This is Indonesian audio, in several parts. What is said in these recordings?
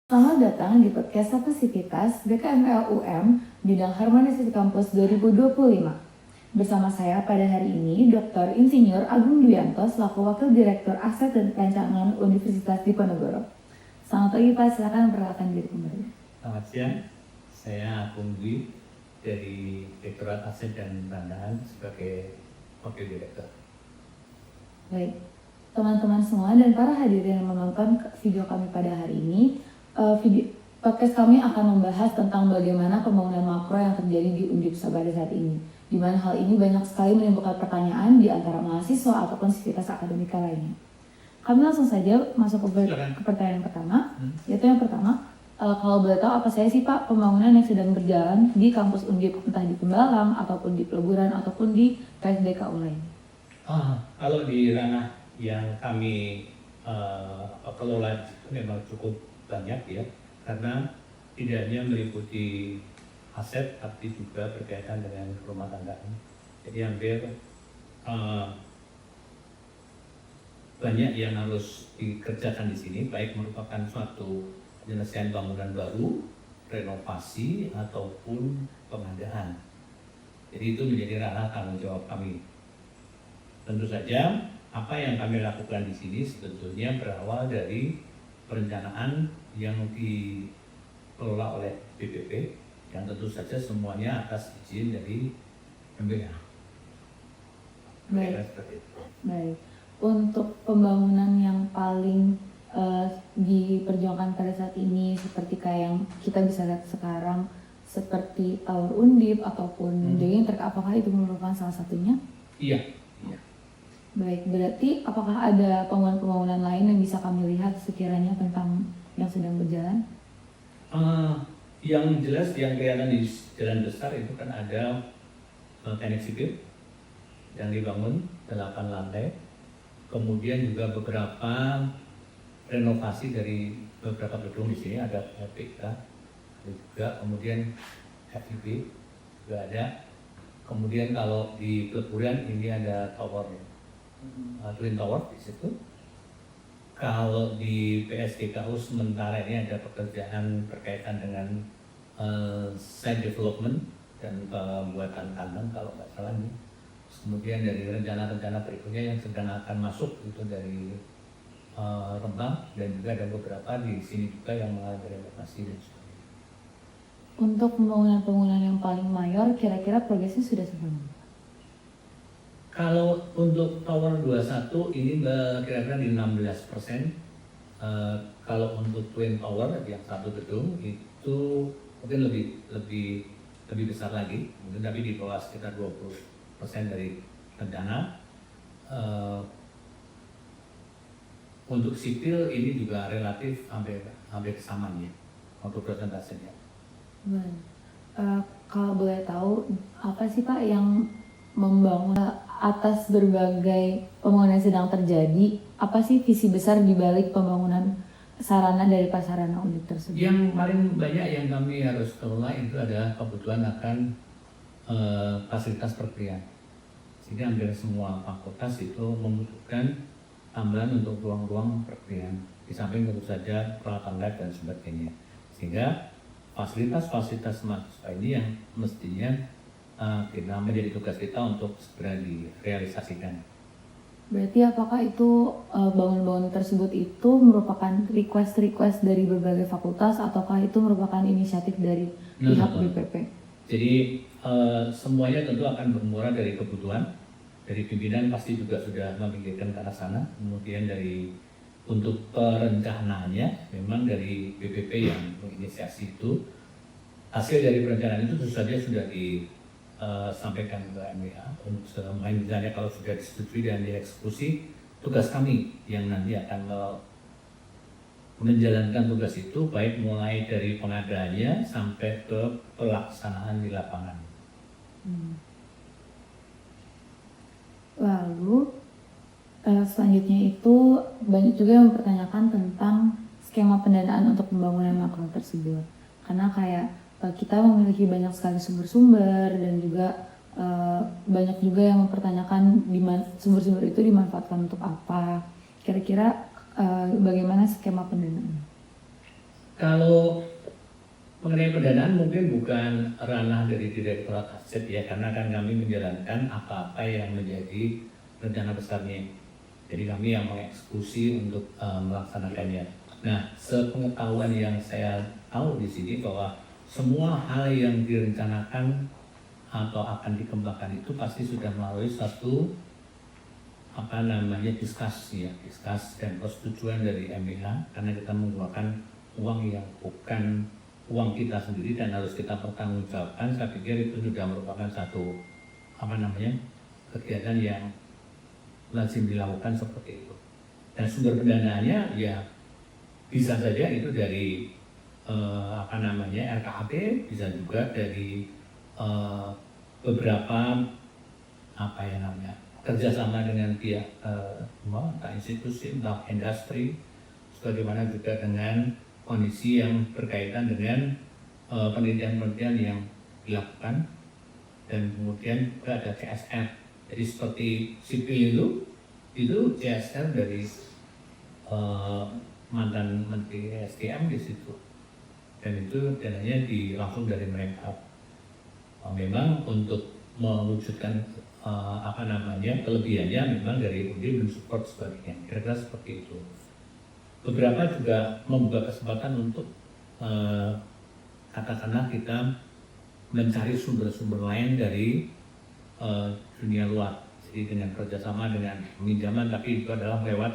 Selamat datang di podcast Kapasitas BKML UM Bidang Harmonisasi Kampus 2025. Bersama saya pada hari ini Dr. Insinyur Agung Dwianto selaku Wakil Direktur Aset dan Perancangan Universitas Diponegoro. Selamat pagi Pak, silakan perkenalkan diri kembali. Selamat siang, saya Agung Dwi dari Direktorat Aset dan Perancangan sebagai Wakil Direktur. Baik, teman-teman semua dan para hadirin yang menonton video kami pada hari ini, podcast kami akan membahas tentang bagaimana pembangunan makro yang terjadi di Undip pada saat ini, di mana hal ini banyak sekali menimbulkan pertanyaan di antara mahasiswa ataupun sivitas akademika lainnya. Kami langsung saja masuk ke pertanyaan pertama, yaitu yang pertama, kalau boleh tahu apa saja sih Pak pembangunan yang sedang berjalan di kampus Undip, entah di Pembalang ataupun di Peleburan ataupun di PSDKU lain? Kalau di ranah yang kami kelola memang cukup banyak ya, karena tidak hanya meliputi aset tapi juga berkaitan dengan rumah tangga. Jadi hampir banyak yang harus dikerjakan di sini, baik merupakan suatu penyelesaian bangunan baru, renovasi ataupun pengadaan. Jadi itu menjadi ranah tanggung jawab kami. Tentu saja apa yang kami lakukan di sini sebetulnya berawal dari perencanaan yang dikelola oleh BPP yang tentu saja semuanya atas izin dari MBA. Baik. Untuk pembangunan yang paling diperjuangkan pada saat ini seperti kayak yang kita bisa lihat sekarang seperti Tower Undip ataupun Jogging Track, apakah itu merupakan salah satunya? Iya. Baik, berarti apakah ada pembangunan lain yang bisa kami lihat sekiranya tentang yang sedang berjalan? Yang jelas yang kelihatan di jalan besar itu kan ada teknik sipil yang dibangun 8 lantai, kemudian juga beberapa renovasi dari beberapa gedung di sini, ada FPK juga, kemudian FIB juga ada, kemudian kalau di Peleburan ini ada tower Twin Tower di situ. Kalau di PSDKU sementara ini ada pekerjaan berkaitan dengan site development dan pembuatan kandang kalau nggak salah ini. Kemudian dari rencana-rencana berikutnya yang sedang akan masuk itu dari Rembang, dan juga ada beberapa di sini juga yang mengalami renovasi dan sebagainya. Untuk pembangunan yang paling mayor, kira-kira progresnya sudah seberapa? Kalau untuk Tower 21 ini kira-kira di 16%. Kalau untuk Twin Tower yang satu gedung itu mungkin lebih besar lagi, mungkin tapi di bawah sekitar 20% dari rencana. Untuk sipil ini juga relatif hampir sama ya untuk persentasenya. Kalau boleh tahu apa sih Pak yang membangun atas berbagai pembangunan yang sedang terjadi, apa sih visi besar di balik pembangunan sarana dari prasarana Undip tersebut? Yang paling banyak yang kami harus kelola itu adalah kebutuhan akan fasilitas perkuliahan. Sehingga hampir semua fakultas itu membutuhkan tambahan untuk ruang-ruang perkuliahan, di samping tentu saja peralatan lab dan sebagainya. Sehingga fasilitas-fasilitas mahasiswa ini yang mestinya kita menjadi tugas kita untuk segera direalisasikan. Berarti apakah itu bangunan-bangunan tersebut itu merupakan request dari berbagai fakultas ataukah itu merupakan inisiatif dari pihak BPP? Jadi semuanya tentu akan bermula dari kebutuhan. Dari pimpinan pasti juga sudah memikirkan ke arah sana. Kemudian untuk perencanaannya memang dari BPP yang menginisiasi itu. Hasil dari perencanaan itu tentu saja sudah disampaikan ke MBA. Misalnya kalau sudah disetujui dan dieksekusi, tugas kami yang nanti akan menjalankan tugas itu, baik mulai dari pengadaannya sampai ke pelaksanaan di lapangan. Lalu selanjutnya itu banyak juga yang mempertanyakan tentang skema pendanaan untuk pembangunan makro tersebut, karena kayak kita memiliki banyak sekali sumber-sumber dan juga banyak juga yang mempertanyakan sumber-sumber itu dimanfaatkan untuk apa. Kira-kira bagaimana skema pendanaan? Kalau mengenai pendanaan mungkin bukan ranah dari Direktorat Aset ya, karena kan kami menjalankan apa-apa yang menjadi rencana besarnya. Jadi kami yang mengeksekusi untuk melaksanakannya. Nah, sepengetahuan yang saya tahu di sini bahwa semua hal yang direncanakan atau akan dikembangkan itu pasti sudah melalui satu diskusi dan persetujuan dari MBH, karena kita menggunakan uang yang bukan uang kita sendiri dan harus kita pertanggungjawabkan. Saya pikir itu sudah merupakan satu kegiatan yang lazim dilakukan seperti itu. Dan sumber pendanaannya ya bisa saja itu dari RKAP, bisa juga dari beberapa kerjasama dengan pihak entah institusi, entah industri, sebagaimana juga dengan kondisi yang berkaitan dengan penelitian-penelitian yang dilakukan, dan kemudian juga ada CSR. Jadi seperti sipil itu CSR dari mantan Menteri SDM di situ, dan itu dananya langsung dari mereka. Memang untuk mewujudkan kelebihannya memang dari UD mensupport sebagainya, kira-kira seperti itu. Beberapa juga membuka kesempatan untuk katakanlah kita mencari sumber-sumber lain dari dunia luar. Jadi dengan kerjasama dengan peminjaman, tapi itu adalah lewat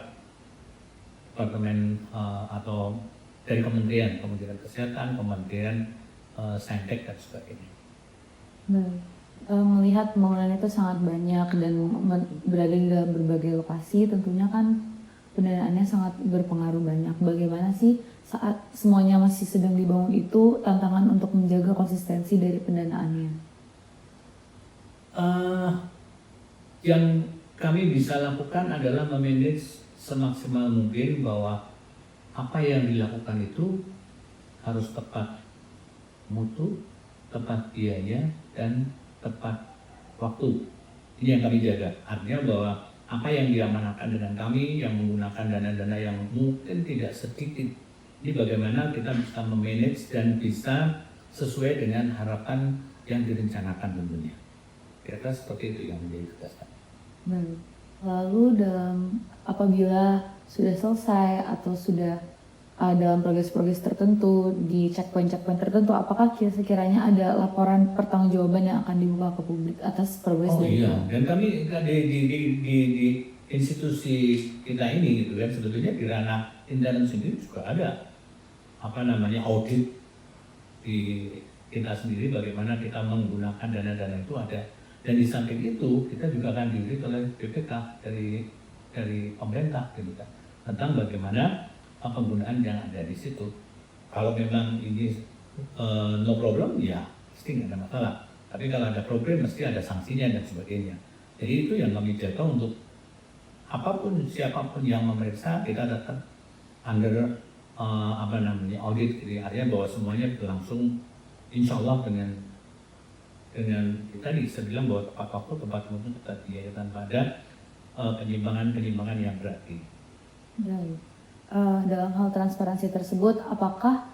departemen atau dari Kementerian Kesehatan, Kementerian Saintek dan sebagainya. Melihat pembangunan itu sangat banyak dan berada di dalam berbagai lokasi, tentunya kan pendanaannya sangat berpengaruh banyak. Bagaimana sih saat semuanya masih sedang dibangun itu tantangan untuk menjaga konsistensi dari pendanaannya? Yang kami bisa lakukan adalah memanage semaksimal mungkin bahwa apa yang dilakukan itu harus tepat mutu, tepat biaya, dan tepat waktu. Ini yang kami jaga. Artinya bahwa apa yang diamanahkan dengan kami yang menggunakan dana-dana yang mungkin tidak sedikit, ini bagaimana kita bisa memanage dan bisa sesuai dengan harapan yang direncanakan tentunya. Kira-kira seperti itu yang menjadi tugas kami. Lalu apabila sudah selesai atau sudah dalam progres-progres tertentu di checkpoint-checkpoint tertentu, apakah sekiranya ada laporan pertanggungjawaban yang akan dibuka ke publik atas progres dari iya, dan kami di institusi kita ini gitu kan, sebetulnya di ranah intern sendiri juga ada audit di kita sendiri, bagaimana kita menggunakan dana-dana itu ada. Dan di samping itu kita juga akan diaudit oleh BPK dari pemerintah gitu kan, tentang bagaimana penggunaan yang ada di situ. Kalau memang ini no problem, ya pasti nggak ada masalah. Tapi kalau ada problem, mesti ada sanksinya dan sebagainya. Jadi itu yang kami jaga untuk siapapun yang memeriksa, kita datang under audit. Jadi artinya bahwa semuanya berlangsung insya Allah dengan tadi saya bilang bahwa tepat waktu, tepat mutu, tepat biaya, tanpa ada penyimpangan yang berarti. Dalam hal transparansi tersebut, apakah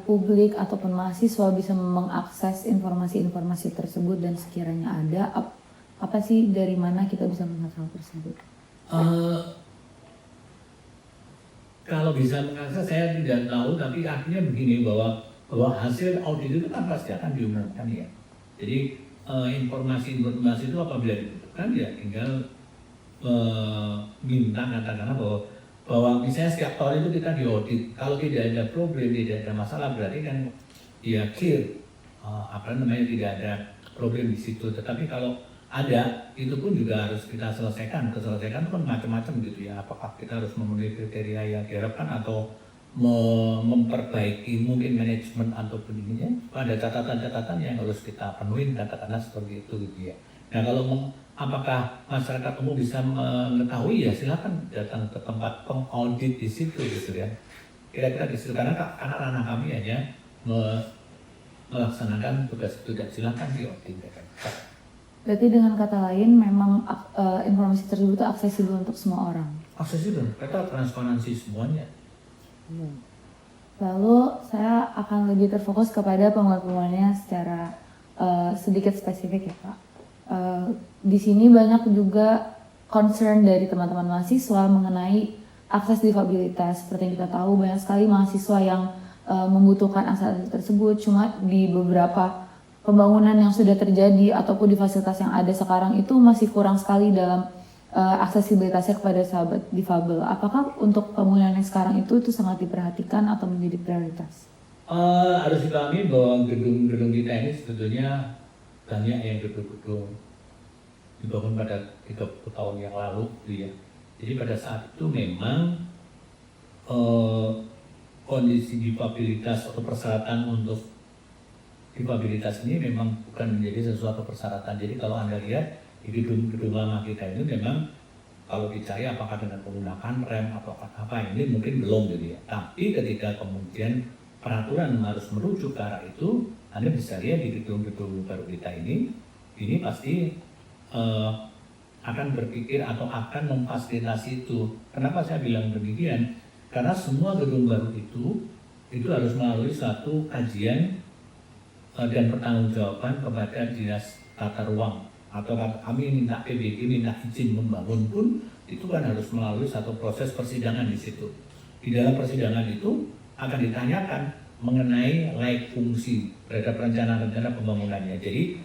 publik ataupun mahasiswa bisa mengakses informasi-informasi tersebut, dan sekiranya ada, apa sih dari mana kita bisa melihat hal tersebut? Kalau bisa mengakses saya tidak tahu, tapi artinya begini, bahwa hasil audit itu kan pasti akan diumumkan ya. Jadi informasi-informasi itu apabila dibutuhkan ya tinggal minta, katakanlah bahwa misalnya setiap tahun itu kita diaudit, kalau tidak ada problem, tidak ada masalah, berarti kan ya clear, tidak ada problem di situ. Tetapi kalau ada, itu pun juga harus kita selesaikan. Keselesaikan itu kan macam-macam gitu ya. Apakah kita harus memenuhi kriteria yang diharapkan atau memperbaiki mungkin manajemen ataupun ininya, ada catatan-catatan yang harus kita penuhi, katakanlah seperti itu gitu ya. Nah, kalau apakah masyarakat umum bisa mengetahui, ya silakan datang ke tempat pengaudit di situ gitu ya. Kira-kira di situ, karena ranah kami hanya melaksanakan tugas itu, dan silakan diaudit. Berarti dengan kata lain memang informasi tersebut aksesibel untuk semua orang. Aksesibel, kita transparansi semuanya. Lalu saya akan lebih terfokus kepada pembangunannya secara sedikit spesifik ya Pak. Di sini banyak juga concern dari teman-teman mahasiswa mengenai akses difabilitas. Seperti yang kita tahu banyak sekali mahasiswa yang membutuhkan akses tersebut, cuma di beberapa pembangunan yang sudah terjadi ataupun di fasilitas yang ada sekarang itu masih kurang sekali dalam aksesibilitasnya kepada sahabat difabel. Apakah untuk pembangunan yang sekarang itu sangat diperhatikan atau menjadi prioritas? Harus dipahami bahwa gedung-gedung kita ini sebetulnya banyak yang gedung-gedung dibangun pada 30 tahun yang lalu gitu ya. Jadi pada saat itu memang kondisi difabilitas atau persyaratan untuk difabilitas ini memang bukan menjadi sesuatu persyaratan. Jadi kalau Anda lihat di gedung-gedung lama kita itu memang kalau dicari apakah dengan menggunakan rem atau apa ini mungkin belum gitu ya. Tapi ketika kemudian peraturan harus merujuk ke arah itu, Anda bisa lihat di gedung-gedung baru kita ini pasti akan berpikir atau akan memfasilitasi itu. Kenapa saya bilang demikian? Karena semua gedung baru itu harus melalui satu kajian dan pertanggungjawaban kepada dinas tata ruang atau kami minta PBG minta izin membangun pun itu kan harus melalui satu proses persidangan di situ. Di dalam persidangan itu akan ditanyakan mengenai layak fungsi terhadap rencana-rencana pembangunannya. Jadi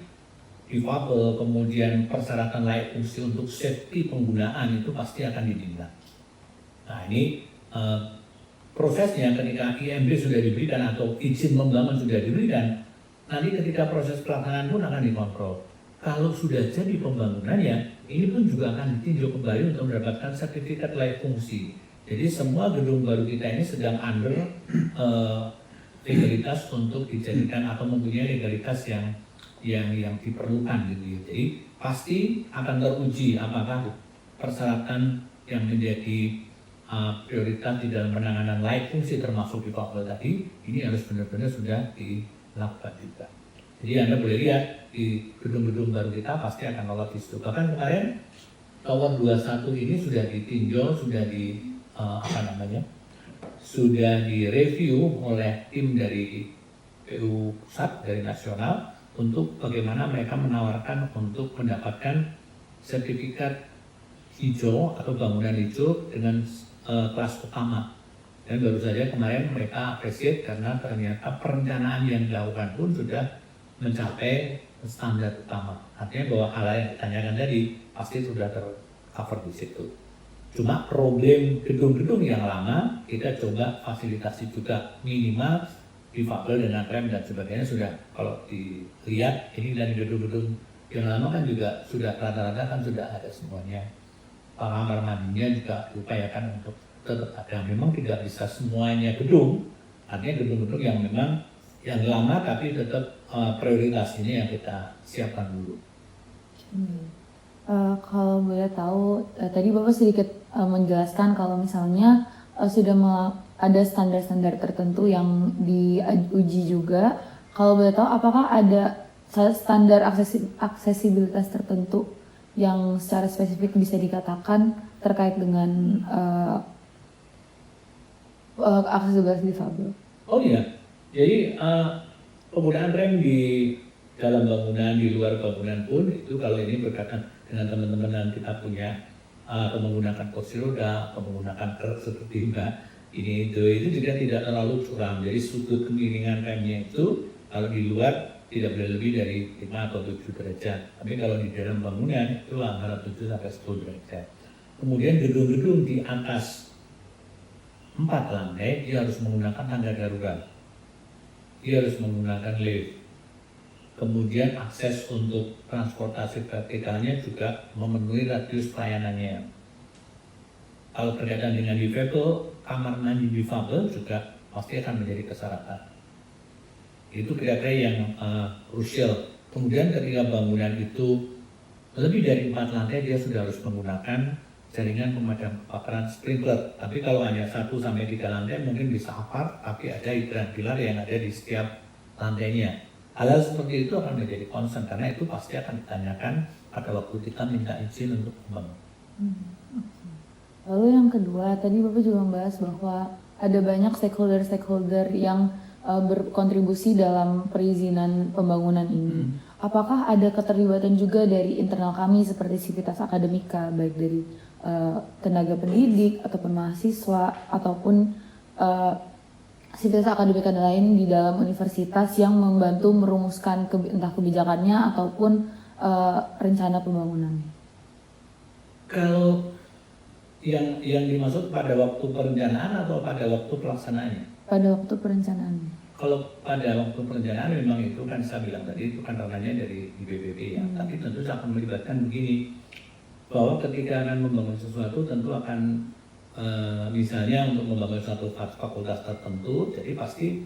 difabel kemudian persyaratan layak fungsi untuk safety penggunaan itu pasti akan ditindak. Nah ini prosesnya ketika IMB sudah diberikan atau izin membangun sudah diberikan, nanti ketika proses pelaksanaan pun akan dikontrol. Kalau sudah jadi pembangunannya, ini pun juga akan ditinjau kembali untuk mendapatkan sertifikat layak fungsi. Jadi semua gedung baru kita ini sedang under legalitas untuk dijadikan atau mempunyai legalitas yang diperlukan gitu ya. Jadi pasti akan teruji apakah persyaratan yang menjadi prioritas di dalam penanganan layak fungsi termasuk difabel tadi ini harus benar-benar sudah dilakukan juga. Jadi Anda boleh lihat di gedung-gedung baru kita pasti akan lolos di situ. Bahkan kemarin Tower 21 ini sudah ditinjau, sudah sudah direview oleh tim dari PU Pusat dari nasional untuk bagaimana mereka menawarkan untuk mendapatkan sertifikat hijau atau bangunan hijau dengan kelas utama. Dan baru saja kemarin mereka appreciate karena ternyata perencanaan yang dilakukan pun sudah mencapai standar utama. Artinya bahwa hal yang ditanyakan tadi pasti sudah tercover di situ. Cuma problem gedung-gedung yang lama kita coba fasilitasi juga minimal difabel dengan rem dan sebagainya sudah. Kalau dilihat ini dari gedung-gedung yang lama kan juga sudah rata-rata kan sudah ada semuanya. Kamar mandinya juga diupayakan untuk tetap ada. Memang tidak bisa semuanya gedung, artinya gedung-gedung yang memang yang lama tapi tetap prioritas ini yang kita siapkan dulu. Kalau boleh tahu, tadi Bapak sedikit menjelaskan kalau misalnya sudah ada standar-standar tertentu yang diuji juga. Kalau boleh tahu, apakah ada standar aksesibilitas tertentu yang secara spesifik bisa dikatakan terkait dengan aksesibilitas difabel? Oh iya, jadi penggunaan rem di dalam bangunan, di luar bangunan pun itu kalau ini berkaitan dengan teman-teman yang kita punya atau menggunakan kursi roda, atau menggunakan truk seperti Mbak ini itu juga tidak terlalu curam. Jadi sudut kemiringan remnya itu kalau di luar tidak boleh lebih dari 5 atau 7 derajat. Tapi kalau di dalam bangunan itu antara 7 sampai 10 derajat. Kemudian gedung-gedung di atas 4 lantai dia harus menggunakan tangga darurat. Dia harus menggunakan lift. Kemudian akses untuk transportasi vertikalnya juga memenuhi radius pelayanannya. Kalau berkaitan dengan difabel, kamar mandi difabel juga pasti akan menjadi kesyaratan. Itu kira-kira yang krusial. Kemudian ketika bangunan itu lebih dari 4 lantai dia sudah harus menggunakan jaringan pemadam kebakaran sprinkler. Tapi kalau hanya 1 sampai 3 lantai mungkin bisa apart, tapi ada hidran pilar yang ada di setiap lantainya. Hal-hal seperti itu akan menjadi concern karena itu pasti akan ditanyakan pada waktu kita minta izin untuk membangun. Lalu yang kedua, tadi Bapak juga membahas bahwa ada banyak stakeholder yang berkontribusi dalam perizinan pembangunan ini. Apakah ada keterlibatan juga dari internal kami seperti Sivitas Akademika, baik dari tenaga pendidik ataupun mahasiswa ataupun Sivitas Akademika lain di dalam universitas yang membantu merumuskan entah kebijakannya ataupun rencana pembangunan? Kalau yang dimaksud pada waktu perencanaan atau pada waktu pelaksanaannya? Pada waktu perencanaan. Kalau pada waktu perencanaan memang itu kan saya bilang tadi itu kan ranahnya dari BPP ya. Tapi tentu saya akan melibatkan begini, bahwa ketika akan membangun sesuatu tentu akan misalnya untuk membangun satu fakultas tertentu, jadi pasti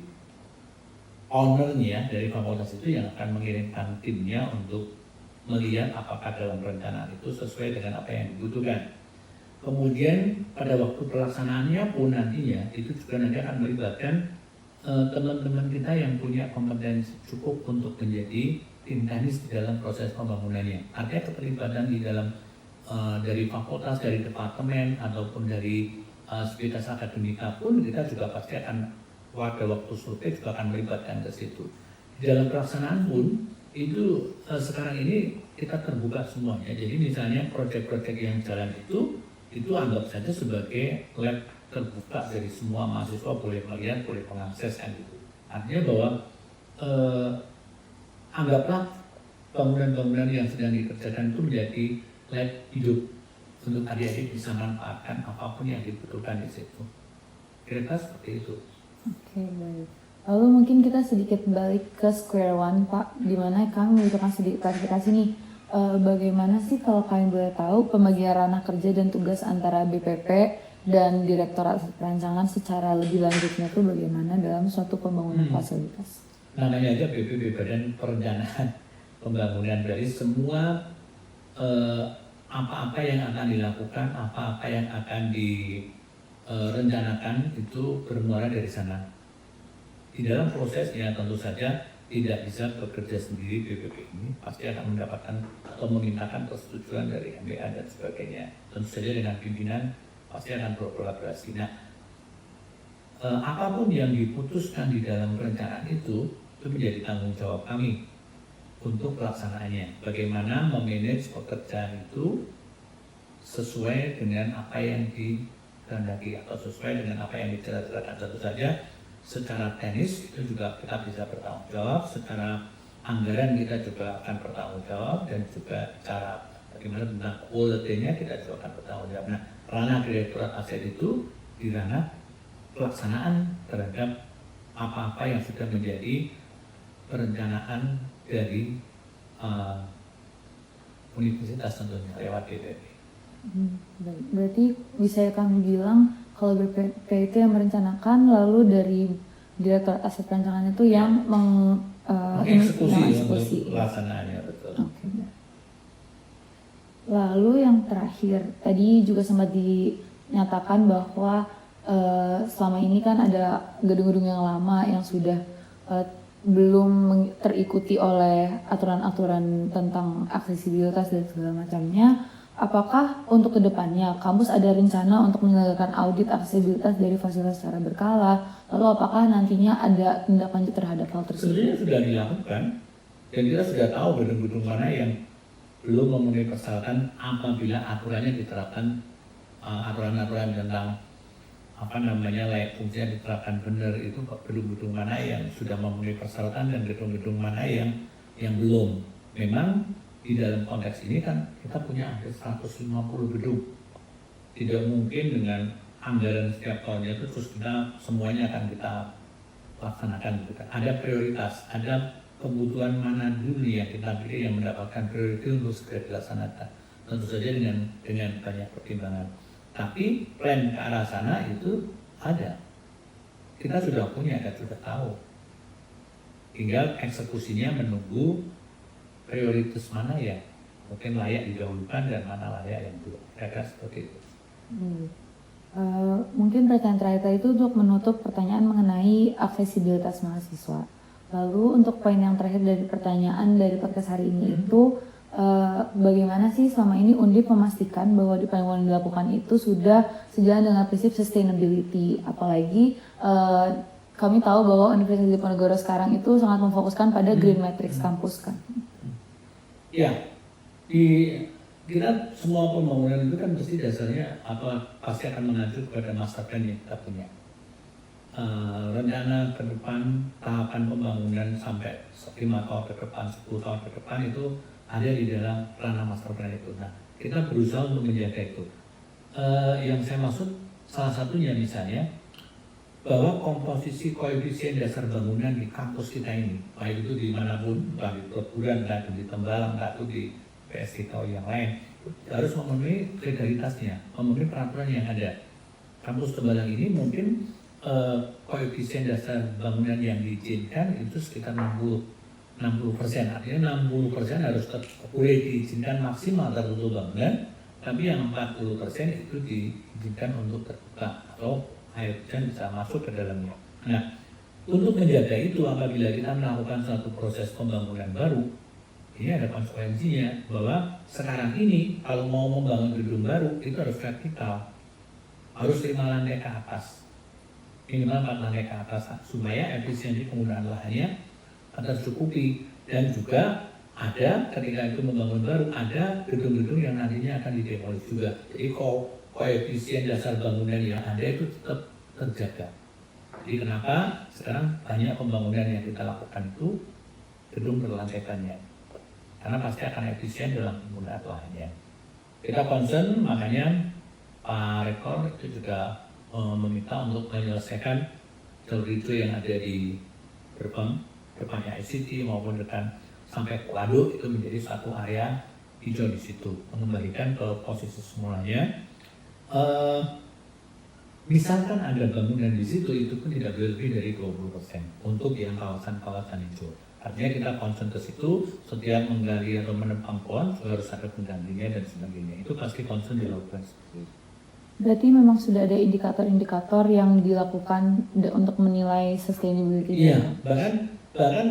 ownernya dari fakultas itu yang akan mengirimkan timnya untuk melihat apakah dalam perencanaan itu sesuai dengan apa yang dibutuhkan. Kemudian pada waktu pelaksanaannya pun nantinya itu juga nanti akan melibatkan teman-teman kita yang punya kompetensi cukup untuk menjadi tim teknis di dalam proses pembangunannya. Artinya keterlibatan di dalam dari fakultas, dari departemen ataupun dari Sivitas Akademika pun kita juga pasti akan pada waktu survei juga akan melibatkan ke situ. Di dalam pelaksanaan pun itu sekarang ini kita terbuka semuanya. Jadi misalnya proyek-proyek yang jalan itu anggap saja sebagai lab terbuka dari semua mahasiswa, boleh melihat, boleh mengakses kan gitu. Artinya bahwa anggaplah bangunan-bangunan yang sedang dikerjakan itu menjadi lab hidup untuk adik-adik bisa manfaatkan apapun yang dibutuhkan di situ. Kira-kira seperti itu. Oke, baik. Lalu mungkin kita sedikit balik ke square one, Pak, di mana kami membutuhkan sedikit klarifikasi nih. Bagaimana sih kalau kalian boleh tahu pembagian ranah kerja dan tugas antara BPP dan Direktorat Perancangan secara lebih lanjutnya itu bagaimana dalam suatu pembangunan fasilitas? Namanya aja BPP, Badan Perencanaan Pembangunan, dari semua apa-apa yang akan dilakukan, apa-apa yang akan direncanakan itu bermuara dari sana. Di dalam prosesnya tentu saja tidak bisa bekerja sendiri. BPP ini pasti akan mendapatkan atau memintakan persetujuan dari MBA dan sebagainya. Tentu saja dengan pimpinan pasti akan berkolaborasi. Nah, apapun yang diputuskan di dalam perencanaan itu menjadi tanggung jawab kami untuk pelaksanaannya. Bagaimana memanage pekerjaan itu sesuai dengan apa yang dikehendaki atau sesuai dengan apa yang diceritakan. Tentu saja secara teknis itu juga kita bisa bertanggung jawab, secara anggaran kita juga akan bertanggung jawab, dan juga cara bagaimana tentang quality-nya kita juga akan bertanggung jawab. Nah, ranah Direktorat Aset itu di ranah pelaksanaan terhadap apa-apa yang sudah menjadi perencanaan dari universitas tentunya lewat BPP. Baik, berarti bisa kami bilang kalau BPP itu yang merencanakan, lalu dari Direktorat Aset Perancangan itu yang mengeksekusi untuk pelaksanaannya, betul. Okay. Lalu yang terakhir, tadi juga sempat dinyatakan bahwa selama ini kan ada gedung-gedung yang lama yang sudah belum terikuti oleh aturan-aturan tentang aksesibilitas dan segala macamnya. Apakah untuk kedepannya kampus ada rencana untuk menyelenggarakan audit aksesibilitas dari fasilitas secara berkala? Lalu apakah nantinya ada tindak lanjut terhadap hal tersebut? Sebenarnya sudah dilakukan, dan kita sudah tahu gedung-gedung mana yang belum memenuhi persyaratan apabila aturannya diterapkan, aturan-aturan tentang layak fungsinya diterapkan benar. Itu gedung-gedung mana yang sudah memenuhi persyaratan dan gedung-gedung mana yang belum. Memang di dalam konteks ini kan kita punya hampir 150 gedung. Tidak mungkin dengan anggaran setiap tahunnya itu terus kita semuanya akan kita laksanakan. Ada prioritas, ada kebutuhan mana dulu yang kita pilih yang mendapatkan prioritas untuk segera dilaksanakan. Tentu saja dengan banyak pertimbangan. Tapi plan ke arah sana itu ada. Kita sudah punya, kita sudah tahu. Tinggal eksekusinya menunggu prioritas mana yang mungkin layak didahulukan dan mana layak yang belum. Kira-kira seperti itu. Mungkin pertanyaan terakhir itu untuk menutup pertanyaan mengenai aksesibilitas mahasiswa. Lalu untuk poin yang terakhir dari pertanyaan dari podcast hari ini itu bagaimana sih selama ini Undip memastikan bahwa pembangunan yang dilakukan itu sudah sejalan dengan prinsip sustainability, apalagi kami tahu bahwa Universitas Diponegoro sekarang itu sangat memfokuskan pada Green Matrix Campus kan. Ya, kita semua pembangunan itu kan pasti dasarnya pasti akan mengacu kepada master plan yang kita punya. Rencana ke depan, tahapan pembangunan sampai 5 tahun ke depan, 10 tahun ke depan itu ada di dalam ranah master plan itu. Nah, kita berusaha untuk menjaga itu. Yang saya maksud salah satunya misalnya bahwa komposisi koefisien dasar bangunan di kampus kita ini, baik itu dimanapun, entah di Peleburan, entah itu di Tembalang, entah itu di PSK atau yang lain, harus memenuhi legalitasnya, memenuhi peraturan yang ada. Kampus Tembalang ini mungkin koefisien dasar bangunan yang diizinkan itu sekitar 60%, artinya 60% harus boleh diizinkan maksimal tertutup bangunan, tapi yang 40% itu diizinkan untuk terbuka atau air hujan bisa masuk ke dalamnya. Nah, untuk menjaga itu apabila kita melakukan suatu proses pembangunan baru, ini ada konsekuensinya bahwa sekarang ini kalau mau membangun gedung baru itu harus vertikal, harus 5 lantai ke atas, minimal 4 lantai ke atas supaya efisiensi penggunaan lahannya tercukupi. Dan juga ada ketika itu membangun baru ada gedung-gedung yang nantinya akan didemolis juga. Jadi koefisien dasar bangunan yang ada itu tetap terjaga. Jadi kenapa sekarang banyak pembangunan yang kita lakukan itu gedung berlantai banyak, karena pasti akan efisien dalam penggunaan lahannya. Kita concern, makanya Pak Rektor itu juga meminta untuk menyelesaikan jalur itu yang ada di Gerbang, depannya ICT maupun depan sampai ke Waduk itu menjadi satu area hijau di situ, mengembalikan ke posisi semulanya. Misalkan ada bangunan di situ, itu pun tidak boleh lebih dari 20% untuk yang kawasan-kawasan hijau. Artinya kita concern ke situ, setiap menggali atau menebang pohon harus ada penggantinya dan sebagainya. Itu pasti concern dilakukan seperti itu. Berarti memang sudah ada indikator-indikator yang dilakukan untuk menilai sustainability. Iya, bahkan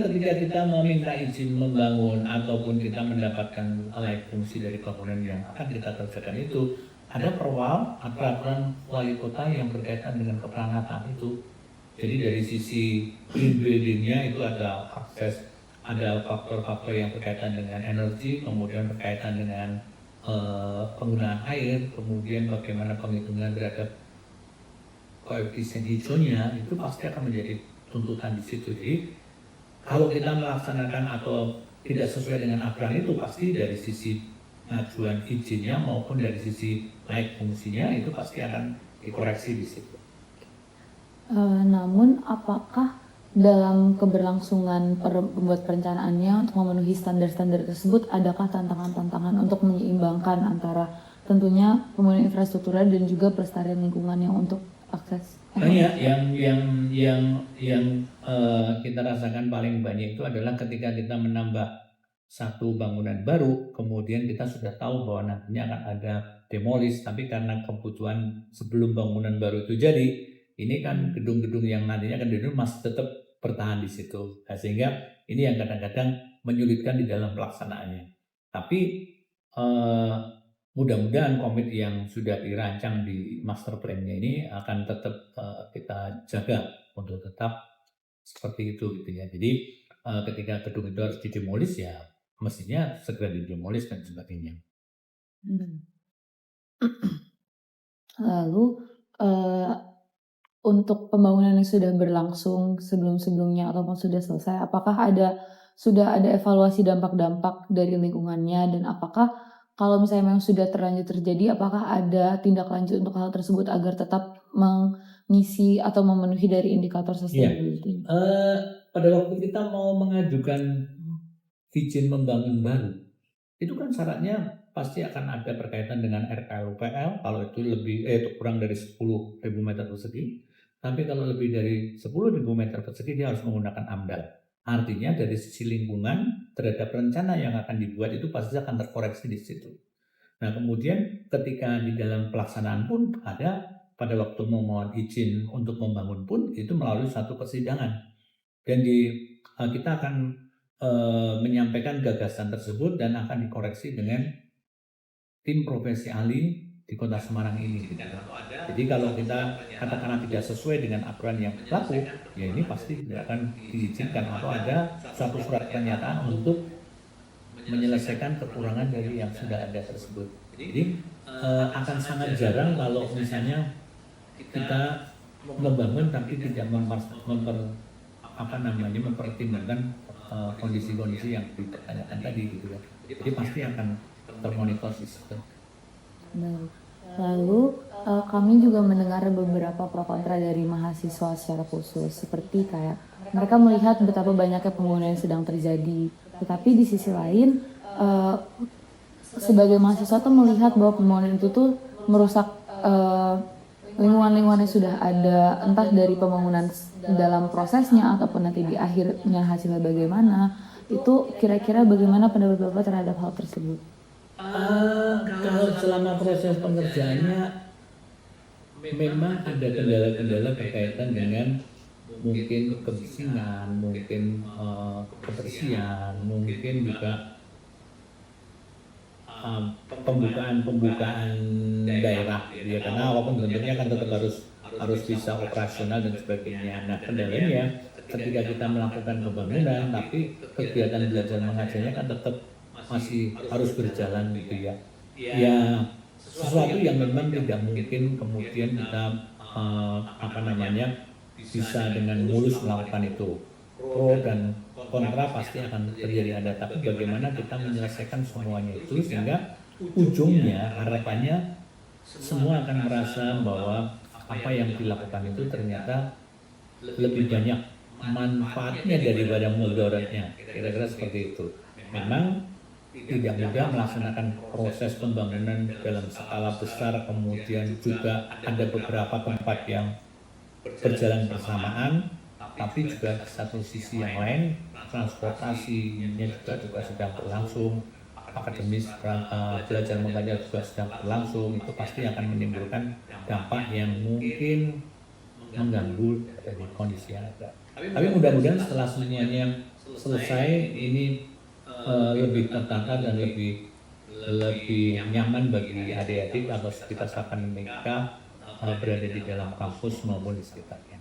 ketika kita meminta izin membangun ataupun kita mendapatkan layak fungsi dari bangunan yang akan kita kerjakan itu, ada peraturan wali kota yang berkaitan dengan keperawatan itu. Jadi dari sisi green building-nya itu ada akses, ada faktor-faktor yang berkaitan dengan energi, kemudian berkaitan dengan penggunaan air, kemudian bagaimana penghitungan terhadap koefisien hijaunya, itu pasti akan menjadi tuntutan di situ. Jadi kalau kita melaksanakan atau tidak sesuai dengan aturan itu, pasti dari sisi pengajuan izinnya maupun dari sisi layak fungsinya itu pasti akan dikoreksi di situ. Namun apakah dalam keberlangsungan pembuat perencanaannya untuk memenuhi standar-standar tersebut, adakah tantangan-tantangan untuk menyeimbangkan antara tentunya pembangunan infrastruktur dan juga pelestarian lingkungan yang untuk akses? Banyak yang kita rasakan paling banyak itu adalah ketika kita menambah satu bangunan baru, kemudian kita sudah tahu bahwa nantinya akan ada demolis, tapi karena kebutuhan sebelum bangunan baru itu jadi, ini kan gedung-gedung yang nantinya akan dibangun masih tetap bertahan di situ. Nah, sehingga ini yang kadang-kadang menyulitkan di dalam pelaksanaannya. Tapi mudah-mudahan komit yang sudah dirancang di master plan-nya ini akan tetap kita jaga untuk tetap seperti itu gitu ya. Jadi ketika gedung itu harus didemolis ya mestinya segera didemolis dan sebagainya. Lalu untuk pembangunan yang sudah berlangsung sebelum-sebelumnya ataupun sudah selesai, apakah sudah ada evaluasi dampak-dampak dari lingkungannya, dan apakah kalau misalnya memang sudah terlanjur terjadi, apakah ada tindak lanjut untuk hal tersebut agar tetap mengisi atau memenuhi dari indikator sustainability? Pada waktu kita mau mengajukan izin membangun baru, itu kan syaratnya pasti akan ada berkaitan dengan RKUPL kalau itu kurang dari 10.000 meter persegi. Tapi kalau lebih dari 10.000 meter persegi dia harus menggunakan AMDAL. Artinya dari sisi lingkungan terhadap rencana yang akan dibuat itu pasti akan terkoreksi di situ. Nah kemudian ketika di dalam pelaksanaan pun ada pada waktu memohon izin untuk membangun pun itu melalui satu persidangan. Dan kita akan menyampaikan gagasan tersebut dan akan dikoreksi dengan tim profesi ahli di Kota Semarang ini. Gitu. Jadi kalau kita katakanlah tidak sesuai dengan aturan yang berlaku, ya ini pasti tidak akan diizinkan atau ada suatu surat pernyataan untuk menyelesaikan kekurangan dari yang sudah ada tersebut. Jadi akan sangat jarang kalau misalnya kita membangun tapi tidak mempertimbangkan kondisi-kondisi yang dipertanyakan tadi gitu ya. Jadi pasti akan termonitor di situ. Baik. Lalu kami juga mendengar beberapa pro kontra dari mahasiswa secara khusus, seperti kayak mereka melihat betapa banyaknya pembangunan yang sedang terjadi, tetapi di sisi lain sebagai mahasiswa tuh melihat bahwa pembangunan itu tuh merusak lingkungan-lingkungan yang sudah ada, entah dari pembangunan dalam prosesnya ataupun nanti di akhirnya hasilnya bagaimana. Itu kira-kira bagaimana pendapat Bapak terhadap hal tersebut? Kalau selama proses pengerjaannya memang ada kendala-kendala berkaitan dengan mungkin kebisingan, mungkin kebersihan, mungkin juga pembukaan daerah ya, karena walaupun bentuknya kan tetap harus bisa operasional dan sebagainya. Nah, kendalanya ketika kita melakukan pembangunan tapi kegiatan belajar mengajarnya kan tetap masih harus berjalan gitu ya. Ya sesuatu yang memang tidak mungkin kemudian kita bisa dengan mulus melakukan itu. Pro dan kontra pasti akan terjadi ada, tapi bagaimana kita menyelesaikan semuanya itu sehingga ujungnya harapannya semua akan merasa bahwa apa yang dilakukan itu ternyata lebih banyak manfaatnya daripada mudaratnya, kira-kira seperti itu. Memang tidak mudah melaksanakan proses pembangunan dalam skala besar, kemudian juga ada beberapa tempat yang berjalan bersamaan, tapi juga satu sisi yang lain transportasinya juga sedang berlangsung, akademis belajar mengajar juga sedang berlangsung, itu pasti akan menimbulkan dampak yang mungkin mengganggu dari kondisi yang ada. Tapi mudah-mudahan setelah semuanya selesai ini lebih tertata dan lebih nyaman bagi adik-adik atau sekitar akan mereka berada di dalam kampus maupun di sekitarnya.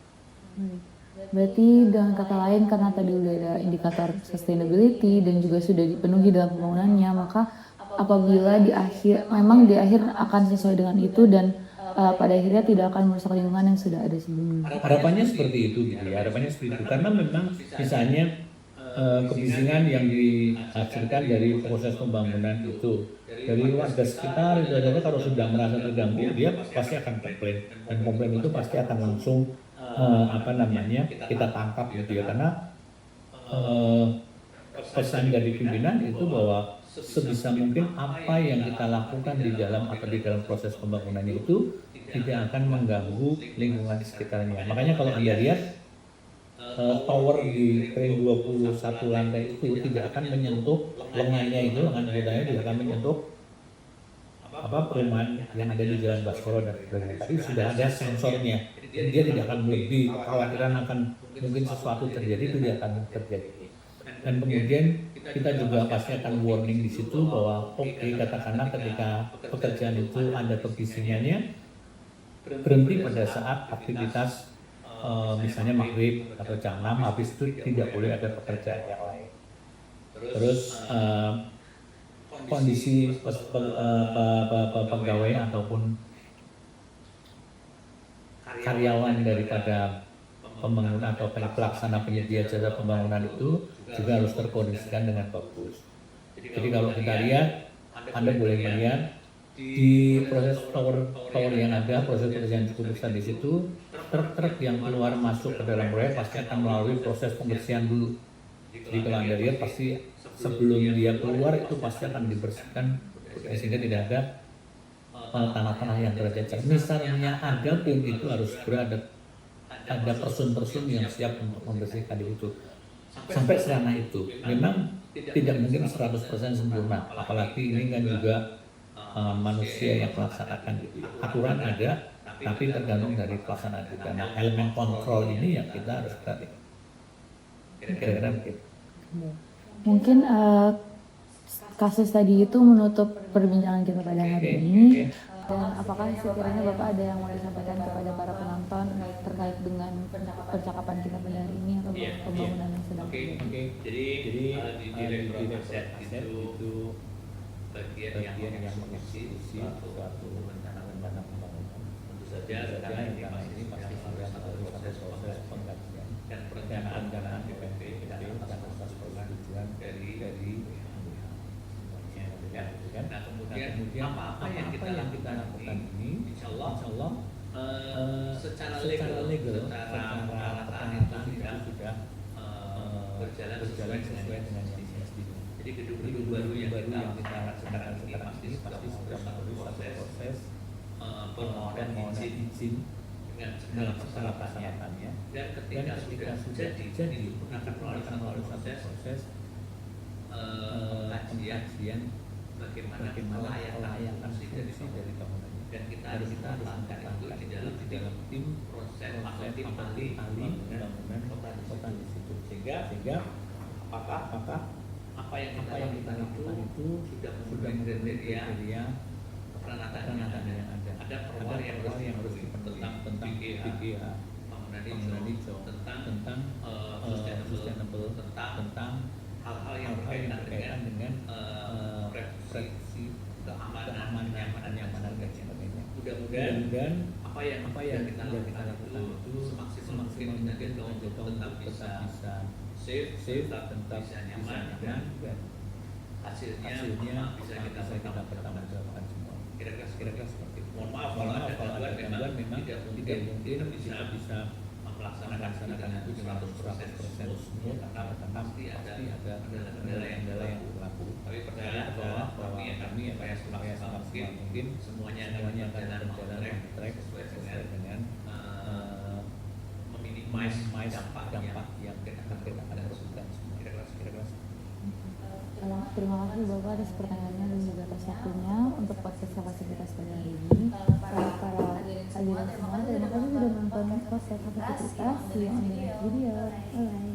Berarti dengan kata lain, karena tadi udah ada indikator sustainability dan juga sudah dipenuhi dalam pembangunannya, maka apabila di akhir akan sesuai dengan itu dan pada akhirnya tidak akan merusak lingkungan yang sudah ada sebelumnya. Harapannya seperti itu gitu ya, harapannya seperti itu karena memang misalnya kebisingan yang dihasilkan dari proses pembangunan itu dari warga sekitar itu aja kalau sudah merasa terganggu dia pasti akan komplain, dan komplain itu pasti akan langsung kita tangkap gitu ya, karena pesan dari pimpinan itu bahwa sebisa mungkin apa yang kita lakukan di dalam proses pembangunannya itu tidak akan mengganggu lingkungan di sekitarnya. Makanya kalau Anda lihat tower di ring 21 lantai itu tidak akan menyentuh lengannya itu, lengan kudanya tidak akan menyentuh perumahan yang ada di Jalan Baskoro dan sebagainya. Tadi sudah ada sensornya, dia tidak akan lebih kekhawatiran akan mungkin sesuatu terjadi, itu tidak akan terjadi. Dan kemudian kita juga pasti akan warning di situ bahwa katakanlah ketika pekerjaan itu ada kebisingannya, berhenti pada saat aktivitas misalnya maghrib atau jam 6, habis itu tidak boleh ada pekerjaan yang lain. Terus kondisi pegawai ataupun karyawan daripada pembangunan atau pelaksana penyedia jasa pembangunan itu juga harus terkondisikan dengan bagus. Jadi kalau kita lihat, Anda boleh melihat di proses tower yang ada, proses yang cukup besar di situ, truk-truk yang keluar masuk ke dalam proyek pasti akan melalui proses pembersihan dulu. Jadi kalau Anda lihat pasti sebelum dia keluar itu pasti akan dibersihkan sehingga tidak ada tanah-tanah yang tercecer. Misalnya ada pun itu harus berada ada person-person yang siap untuk membersihkan itu. Sampai serana itu memang tidak mungkin 100% sempurna, apalagi ini kan juga manusia yang melaksanakan itu. Aturan ada, tapi tergantung dari pelaksanaan juga. Nah, elemen kontrol ini yang kita harus perhatikan. Kira-kira begitu. Mungkin kasus tadi itu menutup perbincangan kita pada hari ini. Dan apakah sekiranya Bapak ada yang mau disampaikan kepada para penonton terkait dengan percakapan kita pada hari ini atau pembangunan yang sedang terjadi? Jadi di direktur aset itu bagian yang mengeksekusi suatu rencana pembangunan. Tentu saja sekarang ini pasti harus ada proses pengkajian dan perencanaan DPP dan atas persetujuan dari kan. Nah kemudian apa yang kita lakukan ini, insya Allah secara legal, secara peralatan itu sudah berjalan sesuai dengan mestinya. Jadi gedung baru yang kita sekarang ini pasti sudah melalui proses permohonan izin dengan segala persyaratannya. Dan ketika sudah jadi akan melalui proses pengkajian bagaimana kelayakan fungsi dari bangunannya, dan kita harus menempatkan itu di dalam tim proses atau tim ahli bangunan kota di situ, sehingga apakah apa yang kita lakukan itu sudah memenuhi kriteria perenatan yang ada. Ada perwal yang harus dipenuhi tentang PGH, bangunan hijau, tentang sustainable, tentang hal-hal yang berkaitan dengan prevensi, keamanan, kenyamanan dan sebagainya. Mudah-mudahan apa yang kita lakukan itu semaksimal mungkin kita tetap bisa safe, tetap bisa nyaman, dan hasilnya bisa kita pertanggungjawabkan semua. Kira-kira seperti itu. Mohon maaf kalau ada gangguan memang tidak mungkin kita bisa melaksanakan itu 100% semua, karena pasti ada kendala yang berlaku. Tapi percaya bahwa kami supaya semaksimal mungkin semuanya akan berjalan on track sesuai dengan meminimasi dampak yang kita akan lakukan semua. Kira-kira. Terima kasih Bapak atas pertanyaannya dan juga atas waktunya untuk podcast kapasitas pada hari ini. Para hadirin semua, terima kasih sudah menonton podcast kapasitas. See you on the next video. Bye.